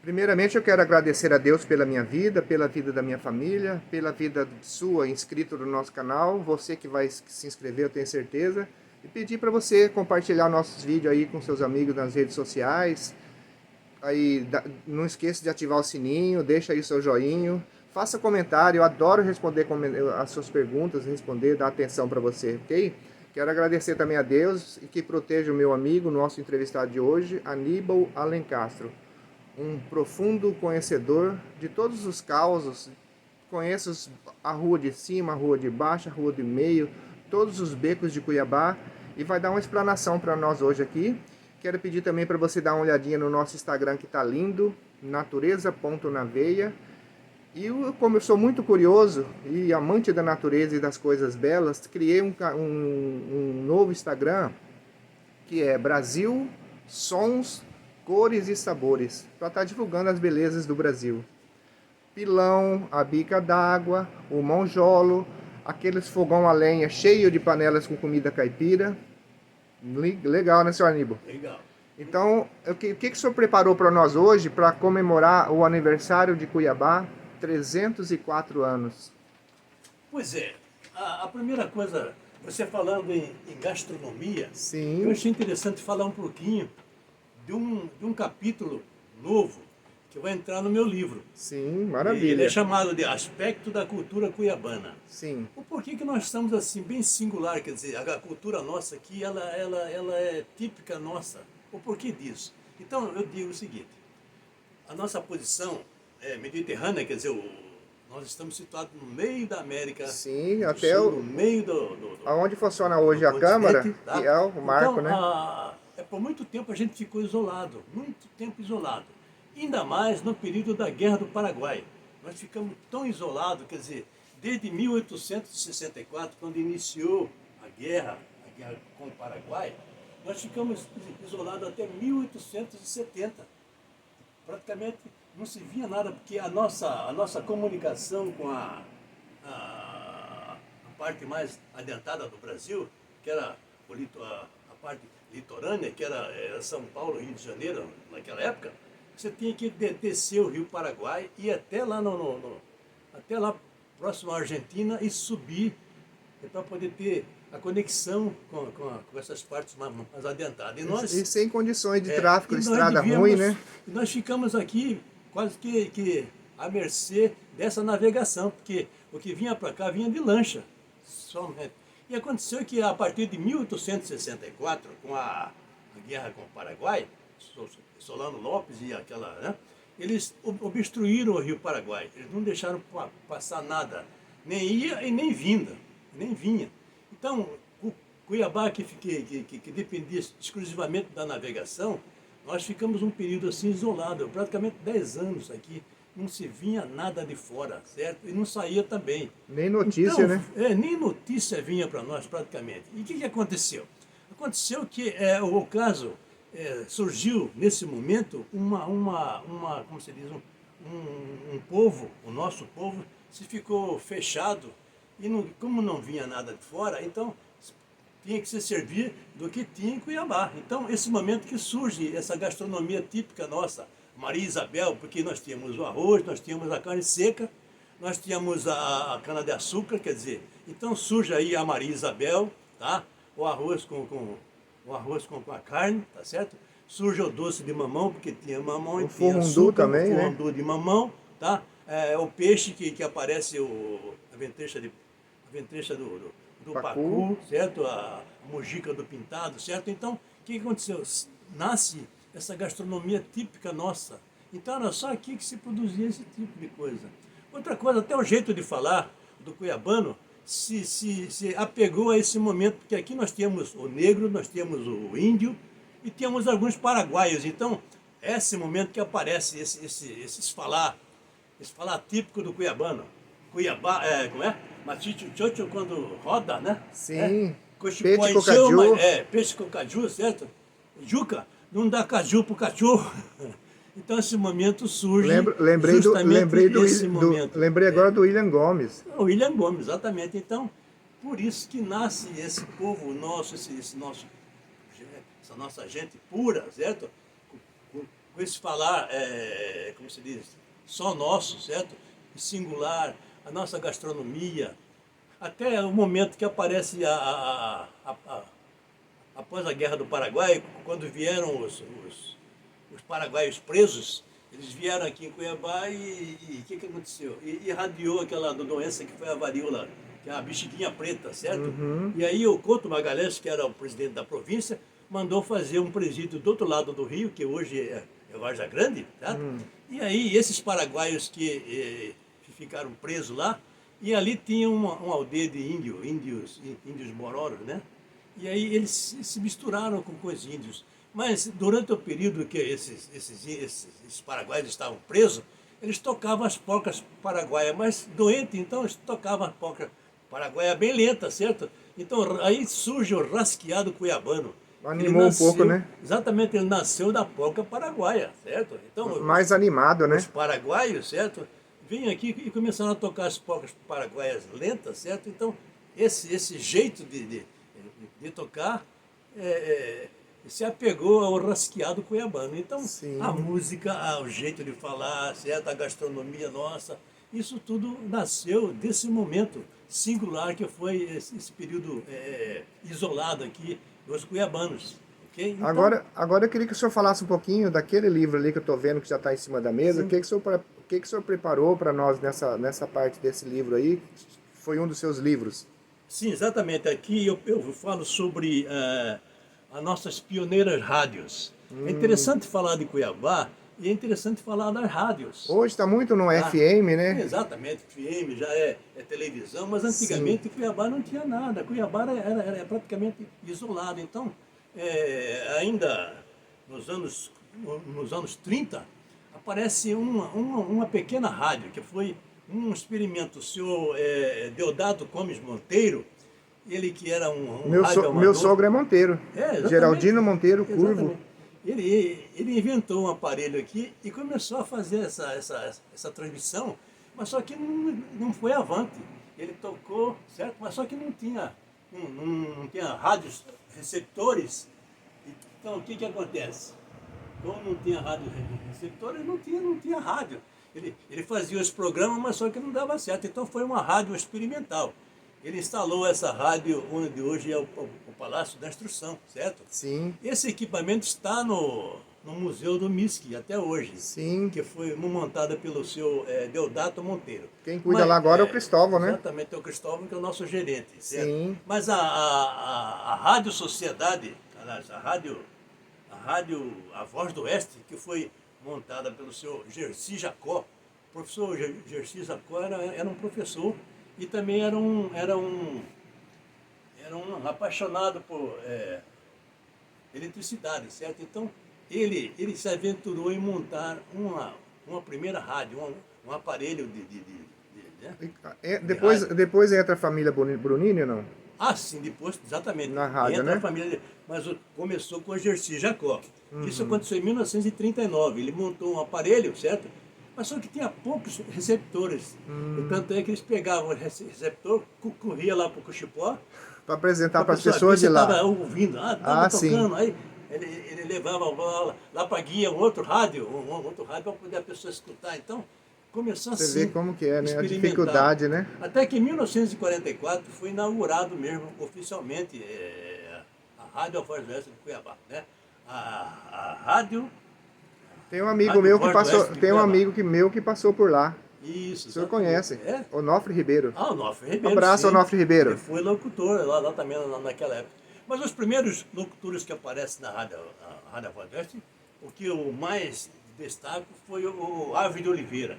Primeiramente, eu quero agradecer a Deus pela minha vida, pela vida da minha família, pela vida sua inscrito no nosso canal, você que vai se inscrever, eu tenho certeza, e pedir para você compartilhar nossos vídeos aí com seus amigos nas redes sociais. Aí, não esqueça de ativar o sininho, deixa aí o seu joinho, faça comentário, eu adoro responder as suas perguntas, responder, dar atenção para você, ok? Quero agradecer também a Deus e que proteja o meu amigo, nosso entrevistado de hoje, Aníbal Alencastro, um profundo conhecedor de todos os causos, conhece a rua de cima, a rua de baixo, a rua de meio, todos os becos de Cuiabá, e vai dar uma explanação para nós hoje aqui. Quero pedir também para você dar uma olhadinha no nosso Instagram, que está lindo, natureza.naveia. E como eu sou muito curioso e amante da natureza e das coisas belas, criei um novo Instagram, que é Brasil Sons, Cores e Sabores, para estar divulgando as belezas do Brasil. Pilão, a bica d'água, o monjolo, aqueles fogão a lenha cheio de panelas com comida caipira. Legal, né, senhor Aníbal? Legal. Então, o que o senhor preparou para nós hoje para comemorar o aniversário de Cuiabá, 304 anos? Pois é, a primeira coisa, você falando em gastronomia, Sim. eu achei interessante falar um pouquinho de um capítulo novo que vai entrar no meu livro. Sim, Ele maravilha. é chamado de Aspecto da Cultura Cuiabana. Sim. O porquê que nós estamos assim, bem singular, quer dizer, a cultura nossa aqui, ela é típica nossa. O porquê disso? Então, eu digo o seguinte, a nossa posição é mediterrânea, quer dizer, nós estamos situados no meio da América Sim, do até Sul, no meio aonde funciona hoje do a Câmara, continente, tá? que é o marco, Então, né? por muito tempo a gente ficou isolado, muito tempo isolado. Ainda mais no período da Guerra do Paraguai. Nós ficamos tão isolados, quer dizer, desde 1864, quando iniciou a guerra com o Paraguai, nós ficamos isolados até 1870. Praticamente não se via nada, porque a nossa comunicação com a parte mais adiantada do Brasil, que era a parte litorânea, que era São Paulo, Rio de Janeiro, naquela época, você tinha que descer o Rio Paraguai e ir até lá, até lá próximo à Argentina e subir para poder ter a conexão com essas partes mais adiantadas. E sem condições de tráfego, estrada devíamos, ruim, né? nós ficamos aqui quase que à mercê dessa navegação, porque o que vinha para cá vinha de lancha, somente. E aconteceu que a partir de 1864, com a guerra com o Paraguai, Solano Lopes e aquela, né, eles obstruíram o Rio Paraguai, eles não deixaram passar nada, nem ia e nem vinda, nem vinha. Então, o Cuiabá, que dependia exclusivamente da navegação, nós ficamos um período assim isolado, praticamente 10 anos aqui, não se vinha nada de fora, certo? E não saía também. Nem notícia, então, né? Nem notícia vinha para nós praticamente. E o que aconteceu? Aconteceu que o caso surgiu nesse momento como se diz, um povo, o nosso povo, se ficou fechado e como não vinha nada de fora, então tinha que se servir do que tinha em Cuiabá. Então, esse momento que surge essa gastronomia típica nossa, Maria Isabel, porque nós tínhamos o arroz, nós tínhamos a carne seca, nós tínhamos a cana-de-açúcar, quer dizer, então surge aí a Maria Isabel, tá? O arroz com a carne, tá certo? Surge o doce de mamão, porque tinha mamão e tinha açúcar, também, o né? fondue de mamão, tá? O peixe que aparece, a ventrecha do pacu, certo? A mojica do pintado, certo? Então, o que aconteceu? Nasce essa gastronomia típica nossa. Então, era só aqui que se produzia esse tipo de coisa. Outra coisa, até o jeito de falar do cuiabano se apegou a esse momento, porque aqui nós temos o negro, nós temos o índio e temos alguns paraguaios. Então, é esse momento que aparece esse falar típico do cuiabano. Cuiabá, como é? Machicho chocho quando roda, né? Sim. Peixe com caju. Peixe com caju, certo? Juca, não dá caju pro cachorro. Então esse momento surge momento. Lembrei agora do William Gomes. O William Gomes, exatamente. Então, por isso que nasce esse povo nosso, essa nossa gente pura, certo? com esse falar, como se diz, só nosso, certo? Singular, a nossa gastronomia, até o momento que aparece após a Guerra do Paraguai, quando vieram os paraguaios presos, eles vieram aqui em Cuiabá e o que aconteceu? E irradiou aquela doença que foi a varíola, que é a bexiguinha preta, certo? Uhum. E aí o Couto Magalhães, que era o presidente da província, mandou fazer um presídio do outro lado do rio, que hoje é Várzea Grande, tá? E aí esses paraguaios que ficaram presos lá, e ali tinha uma aldeia de índios mororos, né? E aí eles se misturaram com os índios. Mas durante o período que esses paraguaios estavam presos, eles tocavam as polcas paraguaias, mas doente, então eles tocavam as polcas paraguaias bem lentas, certo? Então aí surge o rasqueado cuiabano. Animou um pouco, né? Exatamente, ele nasceu da polca paraguaia, certo? Então, Mais animado, né? os paraguaios, certo? Vinham aqui e começaram a tocar as polcas paraguaias lentas, certo? Então, esse jeito de tocar se apegou ao rasqueado cuiabano. Então, Sim. a música, o jeito de falar, certo? A gastronomia nossa, isso tudo nasceu desse momento singular que foi esse período isolado aqui dos cuiabanos. Okay? Então, Agora eu queria que o senhor falasse um pouquinho daquele livro ali que eu estou vendo que já está em cima da mesa. O que o senhor preparou para nós nessa parte desse livro aí? Foi um dos seus livros. sim, exatamente. Aqui eu falo sobre as nossas pioneiras rádios. É interessante falar de Cuiabá e é interessante falar das rádios. Hoje está muito no FM, né? Exatamente, FM já é televisão, mas antigamente Cuiabá não tinha nada. Cuiabá era praticamente isolado. Então, ainda nos anos 30, aparece uma pequena rádio, que foi um experimento. O senhor Deodato Gomes Monteiro, ele que era um Meu sogro é Monteiro. Geraldino Monteiro Curvo. Exatamente. Ele inventou um aparelho aqui e começou a fazer essa transmissão, mas só que não foi avante. Ele tocou, certo? Mas só que não tinha rádios receptores. Então, o que acontece? Como não tinha rádio receptores, não tinha rádio. Ele fazia esse programa, mas só que não dava certo. Então, foi uma rádio experimental. Ele instalou essa rádio onde hoje é o Palácio da Instrução, certo? Sim. Esse equipamento está no Museu do MISC até hoje. Sim. Que foi montada pelo seu Deodato Monteiro. Quem cuida lá agora é o Cristóvão, né? Exatamente, é o Cristóvão, que é o nosso gerente, certo? Sim. Mas a Rádio Sociedade, aliás, a Voz do Oeste, que foi montada pelo seu Gersi Jacó. O professor Gersi Jacó era um professor e também era um apaixonado por eletricidade, certo? Então, ele se aventurou em montar uma primeira rádio, um aparelho né? Depois entra a família Brunini ou não? Ah, sim, depois, exatamente. Na rádio, entra né? A família, mas começou com o Gersi Jacó. Isso aconteceu em 1939. Ele montou um aparelho, certo? Mas só que tinha poucos receptores. E tanto é que eles pegavam o receptor, corria lá para o Cuxipó. Para apresentar para as pessoas de lá. Estava ouvindo, estava tocando. Sim. Aí ele levava lá para a guia um outro rádio para poder a pessoa escutar. Então, começou assim. Você vê como que é, né? A dificuldade, né? Até que em 1944 foi inaugurado mesmo, oficialmente, a Rádio Voz do Oeste de Cuiabá, né? A rádio... Tem um amigo meu que passou, meu que passou por lá. Isso. O senhor conhece? É? Onofre Ribeiro. Ah, Onofre Ribeiro. Um abraço, Onofre Ribeiro. Ele foi locutor lá também naquela época. Mas os primeiros locutores que aparecem na Rádio Voz do Oeste, o que eu mais destaco foi o Ave de Oliveira.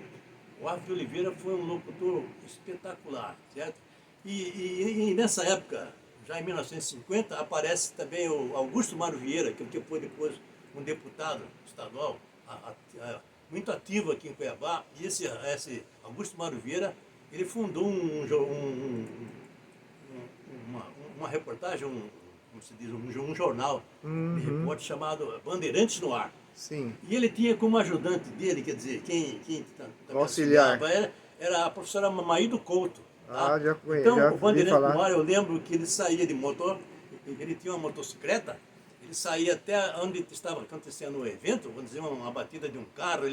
O Ave de Oliveira foi um locutor espetacular, certo? E nessa época, já em 1950, aparece também o Augusto Mário Vieira, que foi depois um deputado estadual, muito ativo aqui em Cuiabá. E esse Augusto Mário Vieira, ele fundou uma reportagem, como se diz, um jornal de repórter chamado Bandeirantes no Ar. Sim. E ele tinha como ajudante dele, quer dizer, quem auxiliar era a professora Maído Couto. Tá? Já conheço. Então, já o Bandeirantes falar. no Ar, eu lembro que ele saía de motor, ele tinha uma motocicleta, ele ele saía até onde estava acontecendo o evento, vamos dizer, uma batida de um carro,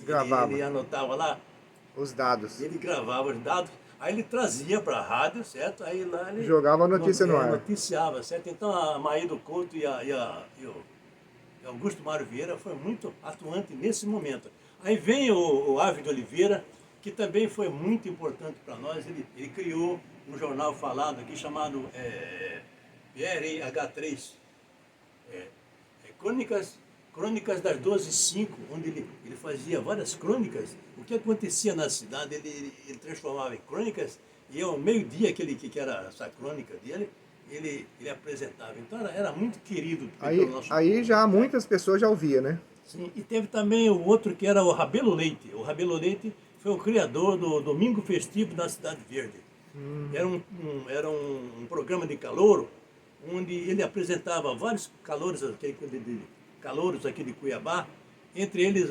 Gravava ele anotava lá, os dados. ele gravava os dados, aí ele trazia para a rádio, certo? Aí lá ele Jogava a notícia no ar. noticiava, certo? Então a Maído Couto e o Augusto Mário Vieira foi muito atuante nesse momento. Aí vem o Ave de Oliveira, que também foi muito importante para nós. Ele criou um jornal falado aqui chamado PRH3, Crônicas das 12h05, onde ele fazia várias crônicas. O que acontecia na cidade, ele transformava em crônicas, e ao meio-dia, que era essa crônica dele, ele apresentava. Então era muito querido pelo nosso Aí povo, já né? muitas pessoas já ouviam, né? Sim, e teve também o outro que era o Rabelo Leite. O Rabelo Leite foi o criador do Domingo Festivo da Cidade Verde. Era um programa de calouro, onde ele apresentava vários calouros aqui de Cuiabá, entre eles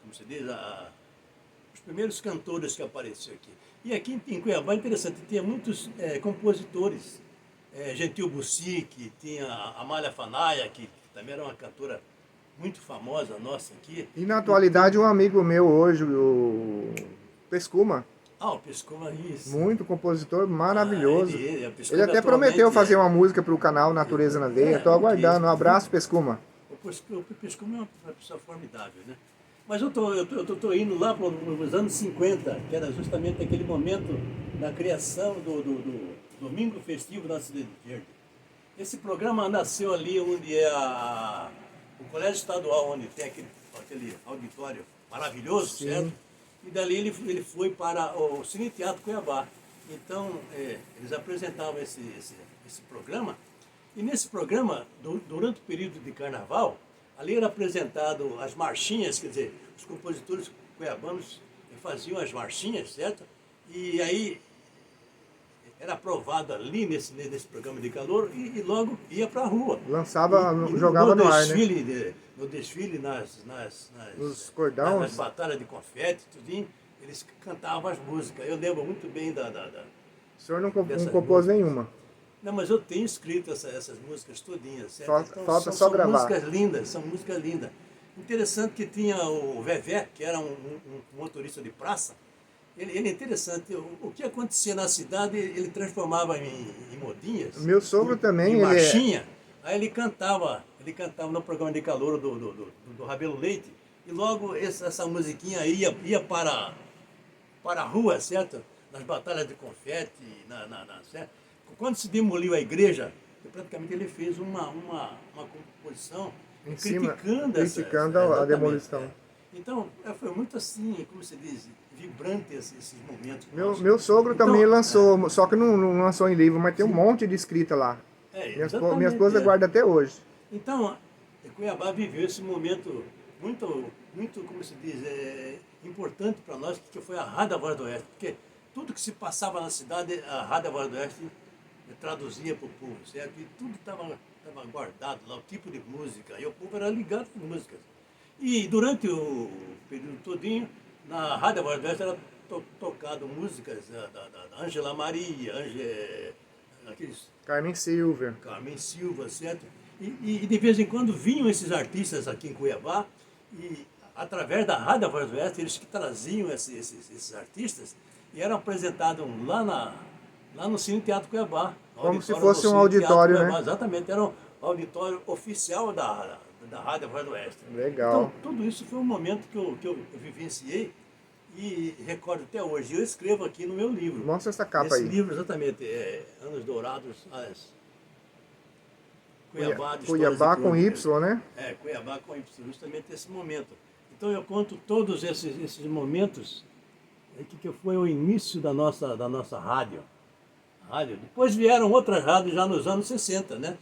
como se diz, os primeiros cantores que apareceram aqui. E aqui em Cuiabá, interessante, tinha muitos compositores. Gentil Bussic, tinha a Amália Fanaia, que também era uma cantora muito famosa nossa aqui. E na atualidade, um amigo meu hoje, o Pescuma, O Pescuma, isso. muito compositor, maravilhoso. O Ele Pescuma até prometeu atualmente fazer uma música para o canal Natureza na Veia. Estou aguardando. Um abraço, Pescuma. O Pescuma é uma pessoa formidável, né? Mas eu tô indo lá para os anos 50, que era justamente aquele momento da criação do Domingo Festivo da Cidade Verde. Esse programa nasceu ali onde é o Colégio Estadual, onde tem aquele auditório maravilhoso, Sim. certo? E dali ele foi para o Cine Teatro Cuiabá. Então, eles apresentavam esse programa. E nesse programa, durante o período de carnaval, ali era apresentado as marchinhas, quer dizer, os compositores cuiabanos faziam as marchinhas, certo? E aí era aprovado ali nesse programa de calor e logo ia para a rua. Lançava, jogava no ar, né? No desfile, Os cordões. nas batalhas de confete, tudinho, eles cantavam as músicas. Eu lembro muito bem O senhor não compôs músicas. nenhuma. Não, mas eu tenho escrito essas músicas todinhas, certo? Falta só são gravar. são músicas lindas. Interessante que tinha o Vevé, que era um motorista de praça. Ele é interessante. O que acontecia na cidade, ele transformava em modinhas. Meu sogro também, em marchinha. Aí ele cantava no programa de calor do Rabelo Leite. E logo essa musiquinha ia para a rua, certo? Nas batalhas de confete, certo? Quando se demoliu a igreja, praticamente ele fez uma composição Em cima, criticando a demolição. Então, foi muito assim, como se diz, vibrante esses momentos. Meu sogro também lançou, só que não lançou em livro, mas tem um monte de escrita lá. Minha esposa guarda até hoje. Então, Cuiabá viveu esse momento muito, muito, como se diz, importante para nós, que foi a Rádio Voz do Oeste. Porque tudo que se passava na cidade, a Rádio Voz do Oeste traduzia para o povo, certo? E tudo estava guardado lá, o tipo de música, e o povo era ligado com músicas. E durante o período todinho, na Rádio Voz do Oeste era tocado músicas da Ângela Maria, Carmen Silva, certo? E de vez em quando vinham esses artistas aqui em Cuiabá, e através da Rádio Voz do Oeste, eles que traziam esses artistas, e eram apresentados lá no Cine Teatro Cuiabá. Como se fosse um auditório, né? Exatamente, era um auditório oficial da Rádio Voz do Oeste. Legal. Então, tudo isso foi um momento que eu vivenciei e recordo até hoje. Eu escrevo aqui no meu livro. Mostra essa capa aí. Esse livro, exatamente, Anos Dourados, Cuiabá com Y, né? Cuiabá com Y, justamente esse momento. Então eu conto todos esses momentos que foi o início da nossa rádio. Depois vieram outras rádios já nos anos 60, né?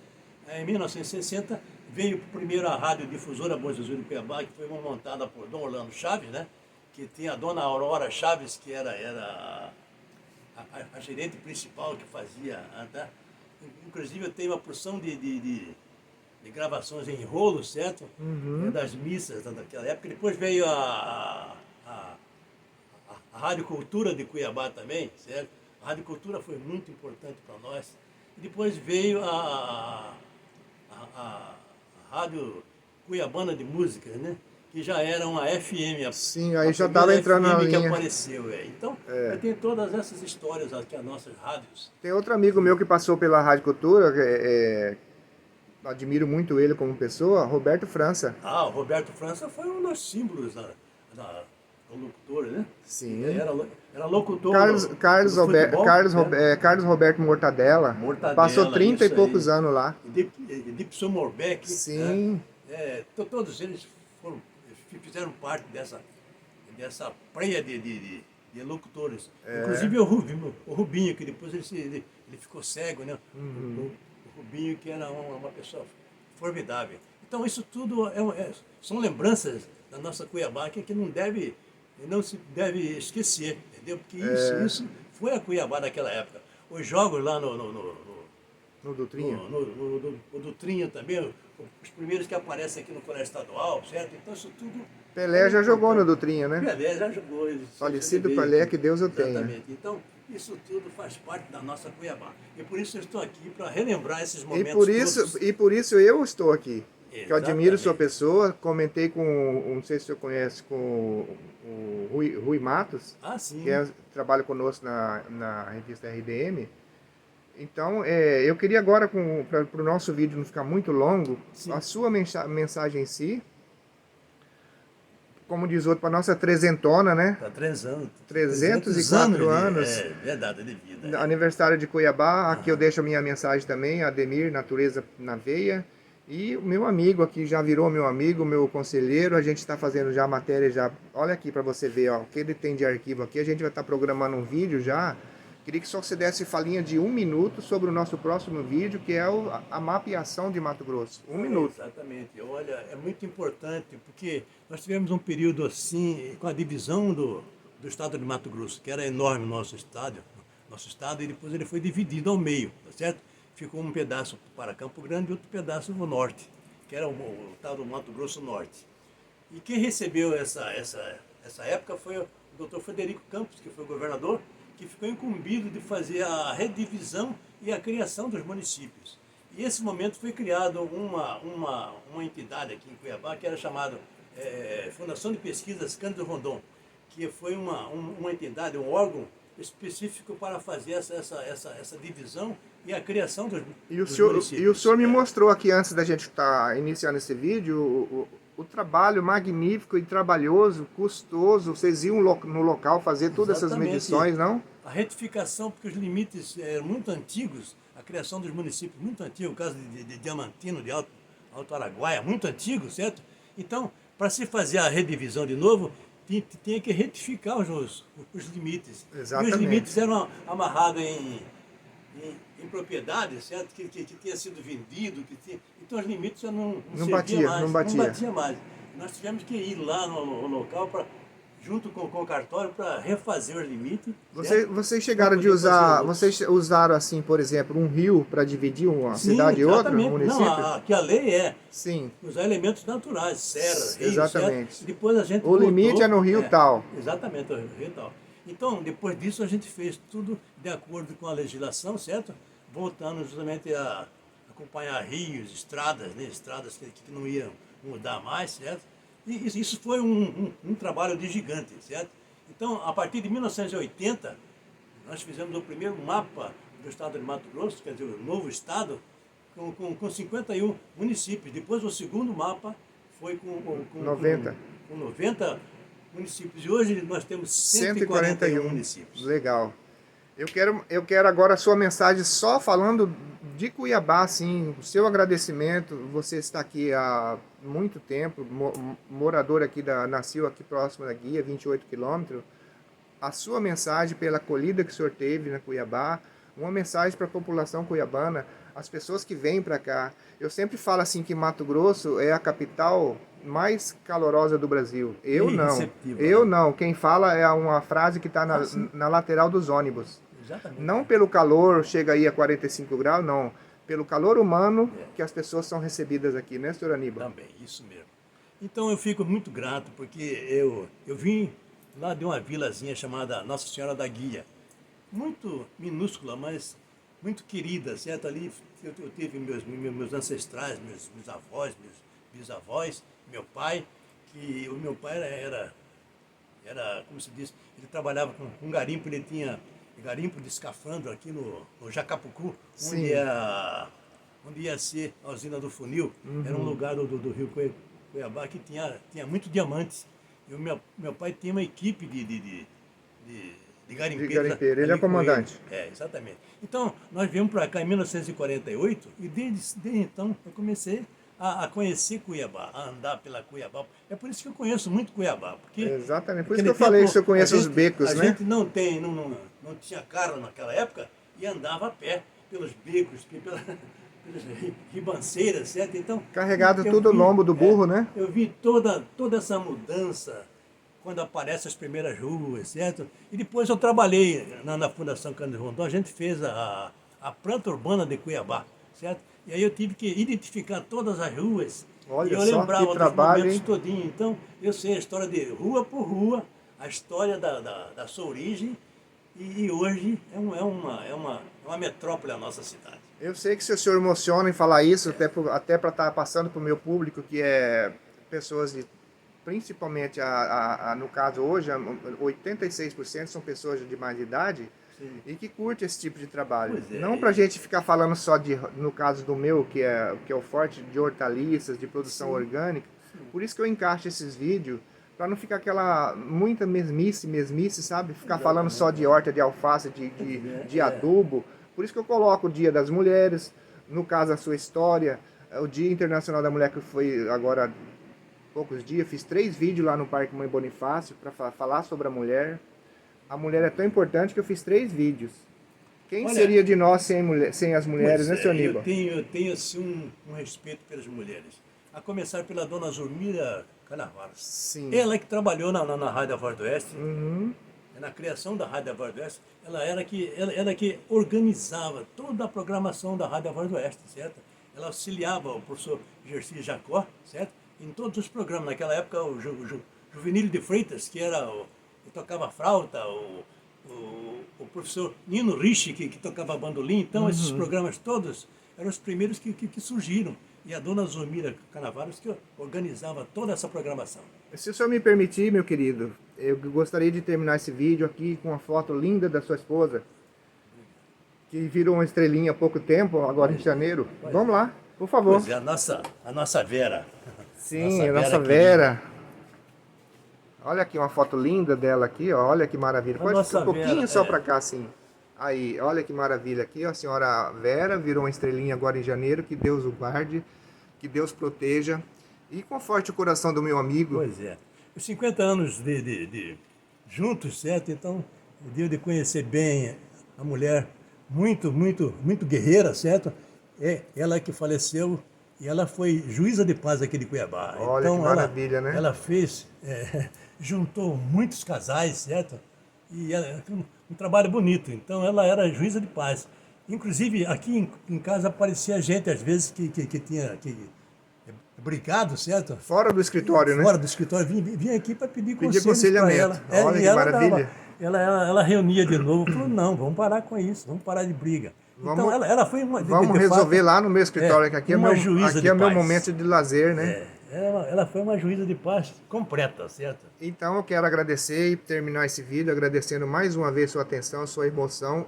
Em 1960 veio primeiro a Rádio Difusora Bom Jesus de Cuiabá, que foi montada por Dom Orlando Chaves, né? Que tinha a dona Aurora Chaves, que era a gerente principal que fazia. Tá? Inclusive eu tenho uma porção de gravações em rolo, certo? Das missas daquela época. Depois veio a Rádio Cultura de Cuiabá também, certo? A Rádio Cultura foi muito importante para nós. E depois veio a a Rádio Cuiabana de Música, né? Que já era uma FM. Sim, aí já estava entrando na FM que linha. apareceu. Então, tem todas essas histórias aqui, as nossas rádios. Tem outro amigo meu que passou pela Rádio Cultura, admiro muito ele como pessoa, Roberto França. Ah, o Roberto França foi um dos símbolos do locutor, né? Sim. Era locutor Carlos, do Carlos, futebol, Carlos Roberto Mortadela. Mortadela, Passou 30 e isso poucos aí. anos lá. Dipson Morbeck. Sim. Todos eles fizeram parte dessa preia de locutores. Inclusive o Rubinho, que depois ele ficou cego, né? O Rubinho, que era uma pessoa formidável. Então isso tudo são lembranças da nossa Cuiabá que não se deve esquecer, entendeu? Porque isso foi a Cuiabá daquela época. Os jogos lá No Dutrinha. no Dutrinha também, os primeiros que aparecem aqui no Colégio Estadual, certo? Então isso tudo... Pelé já jogou no Dutrinha, né? Pelé já jogou. Falecido Pelé, que Deus o tenha. Exatamente. Então, isso tudo faz parte da nossa Cuiabá. E por isso eu estou aqui para relembrar esses momentos todos. E por isso eu estou aqui. Que eu admiro Exatamente. sua pessoa. Comentei não sei se você conhece, com o Rui Matos, Ah, sim. que trabalha conosco na revista RDM. Então, eu queria agora, para o nosso vídeo não ficar muito longo, Sim. a sua mensagem em si, como diz outro, para nossa trezentona, né? Está 304 anos. Verdade, de vida. Aniversário de Cuiabá, aqui eu deixo a minha mensagem também, Ademir, Natureza na Veia. E o meu amigo aqui já virou meu amigo, meu conselheiro, a gente está fazendo já a matéria, olha aqui para você ver, ó, o que ele tem de arquivo aqui, a gente vai estar programando um vídeo já. Queria que só você desse falinha de 1 minuto sobre o nosso próximo vídeo, que é a mapeação de Mato Grosso. 1 minuto. Exatamente. Olha, é muito importante, porque nós tivemos um período assim, com a divisão do estado de Mato Grosso, que era enorme o nosso estado, e depois ele foi dividido ao meio, tá certo? Ficou um pedaço para Campo Grande e outro pedaço no norte, que era o tal do Mato Grosso Norte. E quem recebeu essa época foi o doutor Frederico Campos, que foi governador, que ficou incumbido de fazer a redivisão e a criação dos municípios. E esse momento foi criado uma entidade aqui em Cuiabá, que era chamada Fundação de Pesquisas Cândido Rondon, que foi uma entidade, um órgão específico para fazer essa divisão e a criação dos municípios. E o senhor me mostrou aqui, antes da gente estar iniciando esse vídeo, o trabalho magnífico e trabalhoso, custoso. Vocês iam no local fazer todas essas medições, não? A retificação, porque os limites eram muito antigos, a criação dos municípios muito antigo, o caso de Diamantino, de Alto Araguaia, muito antigo, certo? Então, para se fazer a redivisão de novo, tinha que retificar os limites. Exatamente. E os limites eram amarrados em propriedade, certo? Que tinha sido vendido, então os limites já não batia mais. Nós tivemos que ir lá no local junto com o cartório para refazer os limites. Vocês chegaram vocês usaram assim, por exemplo, um rio para dividir uma cidade e outra, um município? Não, que a lei Sim. Usar elementos naturais, serra, rio, exatamente. Certo? Depois a gente limite é no rio tal. Exatamente, no rio tal. Então, depois disso, a gente fez tudo de acordo com a legislação, certo? Voltando justamente a acompanhar rios, estradas, né? Estradas que não iam mudar mais, certo? E isso foi um trabalho de gigante, certo? Então, a partir de 1980, nós fizemos o primeiro mapa do estado de Mato Grosso, quer dizer, o novo estado, com 51 municípios. Depois, o segundo mapa foi com 90 municípios. E hoje nós temos 141 municípios. Legal. Eu quero agora a sua mensagem só falando de Cuiabá, assim, o seu agradecimento. Você está aqui há muito tempo, morador aqui nasceu aqui próximo da Guia, 28 quilômetros. A sua mensagem pela acolhida que o senhor teve na Cuiabá, uma mensagem para a população cuiabana, as pessoas que vêm para cá. Eu sempre falo assim que Mato Grosso é a capital mais calorosa do Brasil. Eu não. Quem fala é uma frase que está na lateral dos ônibus. Exatamente. Não pelo calor, chega aí a 45 graus, não. Pelo calor humano que as pessoas são recebidas aqui, né, senhor Aníbal? Também, isso mesmo. Então eu fico muito grato, porque eu vim lá de uma vilazinha chamada Nossa Senhora da Guia. Muito minúscula, mas muito querida, certo? Ali eu tive meus ancestrais, meus avós, meus bisavós, meu pai, que o meu pai era, como se diz, ele trabalhava com garimpo, ele tinha garimpo de escafandro aqui no Jacapucu, Sim. onde ia ser a usina do Funil. Era um Uhum. lugar do Rio Cuiabá que tinha muito diamantes. E o meu pai tinha uma equipe de De garimpeiros garimpeiro. Ele é ali com comandante. exatamente. Então, nós viemos para cá em 1948 e desde então eu comecei a conhecer Cuiabá, a andar pela Cuiabá. É por isso que eu conheço muito Cuiabá, porque Exatamente. Por isso naquele que eu falei que tempo você conhece os becos, a né? gente não tinha carro naquela época e andava a pé pelos becos, pelas ribanceiras, certo? Então, Carregado eu tudo no vi, lombo do burro, né? eu vi toda essa mudança quando aparecem as primeiras ruas, certo? E depois eu trabalhei na Fundação Cândido Rondon, a gente fez a planta urbana de Cuiabá, certo? E aí eu tive que identificar todas as ruas e Olha eu só lembrava que dos trabalho, momentos hein? todinho. Então eu sei a história de rua por rua, a história da sua origem e hoje é uma metrópole a nossa cidade. Eu sei que se o senhor emociona em falar isso, até para estar passando para o meu público, que é pessoas de, principalmente, no caso hoje, 86% são pessoas de mais idade Sim. e que curte esse tipo de trabalho. Pois é, Não para a gente ficar falando só no caso do meu, que é o forte de hortaliças, de produção sim, orgânica. sim. Por isso que eu encaixo esses vídeos, para não ficar aquela muita mesmice, sabe? Ficar falando só de horta, de alface, de adubo. Por isso que eu coloco o Dia das Mulheres, no caso a sua história, o Dia Internacional da Mulher, que foi agora há poucos dias, fiz 3 vídeos lá no Parque Mãe Bonifácio para falar sobre a mulher. A mulher é tão importante que eu fiz 3 vídeos. Quem Olha, seria de nós sem as mulheres, pois né, seu é, Aníbal? eu tenho assim, um respeito pelas mulheres. A começar pela dona Zurmira Canavaro. Sim. Ela que trabalhou na Rádio Voz do Oeste, Uhum. na criação da Rádio Voz do Oeste, ela que organizava toda a programação da Rádio Voz do Oeste, certo? Ela auxiliava o professor Gerci Jacó, certo? Em todos os programas. Naquela época, o Juvenílio de Freitas, que tocava flauta, o professor Nino Ricci, que tocava bandolim. Então, esses programas todos eram os primeiros que surgiram. E a dona Zomira Canavaros que organizava toda essa programação. Se o senhor me permitir, meu querido, eu gostaria de terminar esse vídeo aqui com uma foto linda da sua esposa, que virou uma estrelinha há pouco tempo, agora em janeiro. Vamos lá, por favor. Pois é, a nossa Vera. Sim, a nossa querida. Vera. Olha aqui uma foto linda dela aqui, ó. Olha que maravilha. A Pode nossa ficar um pouquinho Vera, só pra cá, assim. Aí, olha que maravilha aqui, ó. A senhora Vera virou uma estrelinha agora em janeiro. Que Deus o guarde, que Deus proteja. E conforte o coração do meu amigo. Pois é. Os 50 anos de juntos, certo? Então, o dia de conhecer bem a mulher, muito guerreira, certo? É ela que faleceu e ela foi juíza de paz aqui de Cuiabá. Olha Então, que maravilha, né? ela fez, juntou muitos casais, certo? E um trabalho bonito. Então, ela era juíza de paz. Inclusive, aqui em casa aparecia gente, às vezes, que tinha brigado, certo? Fora do escritório, né? Fora do escritório, vinha aqui para pedir conselhos para aconselhamento. ela. Olha E que ela maravilha. ela reunia de novo, falou, não, vamos parar com isso, vamos parar de briga. Então ela foi uma... Vamos resolver fato, lá no meu escritório, que aqui é uma meu, juíza aqui de é meu paz. momento de lazer, né? Ela foi uma juíza de paz completa, certo? Então eu quero agradecer e terminar esse vídeo agradecendo mais uma vez sua atenção, sua emoção.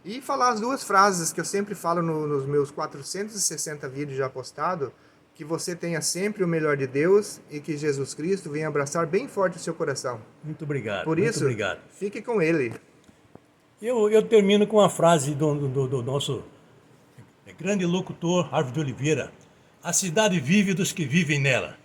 E falar as 2 frases que eu sempre falo nos meus 460 vídeos já postados. Que você tenha sempre o melhor de Deus e que Jesus Cristo venha abraçar bem forte o seu coração. Muito obrigado. Por muito isso, obrigado. fique com Ele. Eu termino com uma frase do nosso grande locutor, Arvo de Oliveira. A cidade vive dos que vivem nela.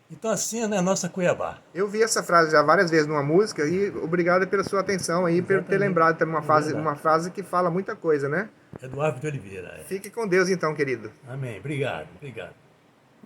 Então assim é a nossa Cuiabá. Eu vi essa frase já várias vezes numa música e obrigado pela sua atenção aí, por ter lembrado também uma frase que fala muita coisa, né? É do Arvo de Oliveira. Fique com Deus então, querido. Amém. Obrigado.